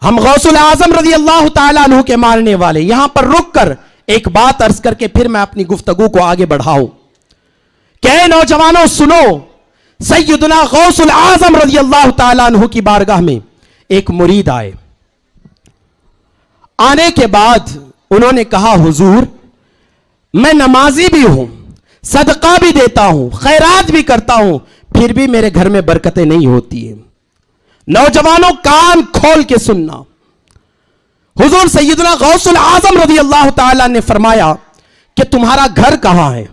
ہم غوث العظم رضی اللہ تعالیٰ عنہ کے ماننے والے یہاں پر رک کر ایک بات عرض کر کے پھر میں اپنی گفتگو کو آگے بڑھاؤں کہ اے نوجوانوں سنو، سیدنا غوث العظم رضی اللہ تعالیٰ عنہ کی بارگاہ میں ایک مرید آئے. آنے کے بعد انہوں نے کہا حضور میں نمازی بھی ہوں، صدقہ بھی دیتا ہوں، خیرات بھی کرتا ہوں، پھر بھی میرے گھر میں برکتیں نہیں ہوتی ہیں. نوجوانوں کان کھول کے سننا، حضور سیدنا غوث العظم رضی اللہ تعالیٰ نے فرمایا کہ تمہارا گھر کہاں ہے؟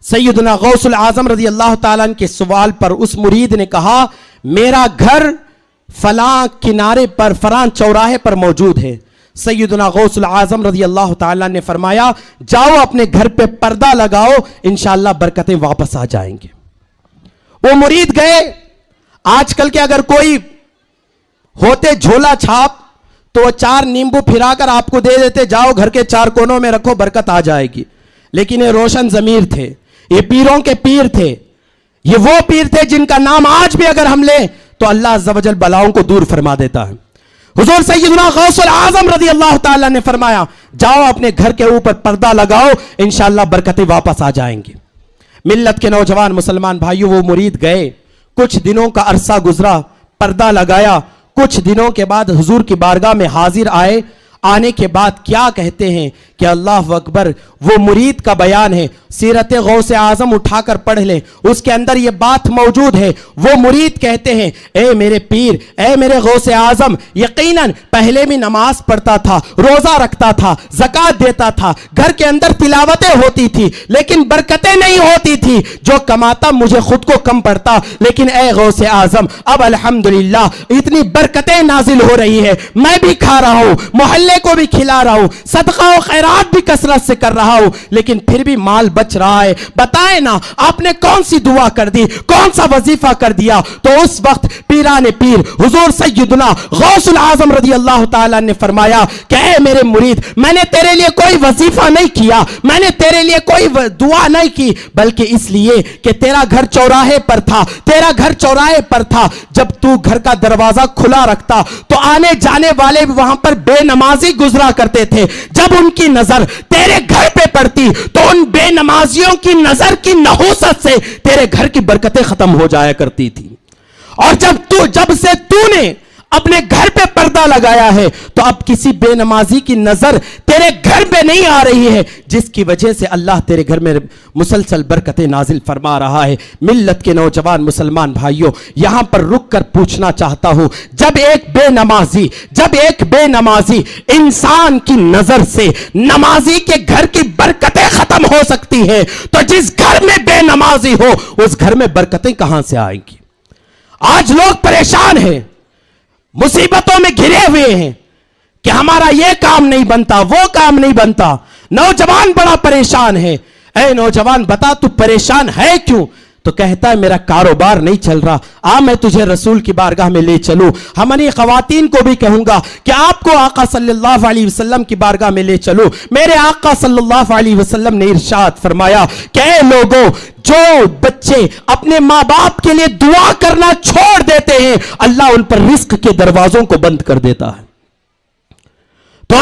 سیدنا غوث العظم رضی اللہ تعالیٰ کے سوال پر اس مرید نے کہا میرا گھر فلاں کنارے پر فلاں چوراہے پر موجود ہے. سیدنا غوث العظم رضی اللہ تعالیٰ نے فرمایا جاؤ اپنے گھر پہ پردہ لگاؤ، انشاءاللہ برکتیں واپس آ جائیں گے. وہ مرید گئے. آج کل کے اگر کوئی ہوتے جھولا چھاپ تو وہ 4 نیمبو پھرا کر آپ کو دے دیتے، جاؤ گھر کے 4 کونوں میں رکھو برکت آ جائے گی. لیکن یہ روشن ضمیر تھے، یہ پیروں کے پیر تھے، یہ وہ پیر تھے جن کا نام آج بھی اگر ہم لیں تو اللہ عز و جل بلاؤں کو دور فرما دیتا ہے. حضور سیدنا غوث العظم رضی اللہ تعالیٰ نے فرمایا جاؤ اپنے گھر کے اوپر پردہ لگاؤ، انشاءاللہ برکتیں واپس آ جائیں گی. ملت کے نوجوان مسلمان بھائیوں، وہ مرید گئے، کچھ دنوں کا عرصہ گزرا، پردہ لگایا، کچھ دنوں کے بعد حضور کی بارگاہ میں حاضر آئے. آنے کے بعد کیا کہتے ہیں کہ اللہ اکبر، وہ مرید کا بیان ہے، سیرت غوث اعظم اٹھا کر پڑھ لیں، اس کے اندر یہ بات موجود ہے. وہ مرید کہتے ہیں اے میرے پیر، اے میرے غوث اعظم، یقیناً پہلے بھی نماز پڑھتا تھا، روزہ رکھتا تھا، زکوٰۃ دیتا تھا، گھر کے اندر تلاوتیں ہوتی تھی، لیکن برکتیں نہیں ہوتی تھی. جو کماتا مجھے خود کو کم پڑتا، لیکن اے غوث اعظم اب الحمدللہ اتنی برکتیں نازل ہو رہی ہے، میں بھی کھا رہا ہوں، محلے کو بھی کھلا رہا ہوں، صدقہ و خیرات بھی کثرت سے کر رہا ہوں، لیکن پھر بھی مال بچ رہا ہے. بتائیں نا آپ نے کون سی دعا کر دی، کون سا وظیفہ کر دیا؟ تو اس وقت پیران پیر حضور سیدنا غوث العظم رضی اللہ تعالیٰ نے فرمایا کہ اے میرے مرید، میں نے تیرے لیے کوئی وظیفہ نہیں کیا، میں نے تیرے لیے کوئی دعا نہیں کی، بلکہ اس لیے کہ تیرا گھر چوراہے پر تھا، تیرا گھر چوراہے پر تھا. جب تو گھر کا دروازہ کھلا رکھتا تو آنے جانے والے وہاں پر بے نمازی گزرا کرتے تھے. جب ان کی نظر تیرے گھر پہ پڑتی تو ان بے نمازیوں کی نظر کی نحوست سے تیرے گھر کی برکتیں ختم ہو جایا کرتی تھی. اور جب سے تو نے اپنے گھر پہ پردہ لگایا ہے تو اب کسی بے نمازی کی نظر تیرے گھر پہ نہیں آ رہی ہے، جس کی وجہ سے اللہ تیرے گھر میں مسلسل برکتیں نازل فرما رہا ہے. ملت کے نوجوان مسلمان بھائیوں، یہاں پر رک کر پوچھنا چاہتا ہوں، جب ایک بے نمازی انسان کی نظر سے نمازی کے گھر کی برکتیں ختم ہو سکتی ہیں، تو جس گھر میں بے نمازی ہو اس گھر میں برکتیں کہاں سے آئیں گی؟ آج لوگ پریشان ہیں، مصیبتوں میں گھرے ہوئے ہیں کہ ہمارا یہ کام نہیں بنتا، وہ کام نہیں بنتا. نوجوان بڑا پریشان ہے. اے نوجوان بتا تو پریشان ہے کیوں؟ تو کہتا ہے میرا کاروبار نہیں چل رہا. میں تجھے رسول کی بارگاہ میں لے چلوں. ہماری خواتین کو بھی کہوں گا کہ آپ کو آقا صلی اللہ علیہ وسلم کی بارگاہ میں لے چلوں. میرے آقا صلی اللہ علیہ وسلم نے ارشاد فرمایا کہ اے لوگوں، جو بچے اپنے ماں باپ کے لیے دعا کرنا چھوڑ دیتے ہیں اللہ ان پر رزق کے دروازوں کو بند کر دیتا ہے. تو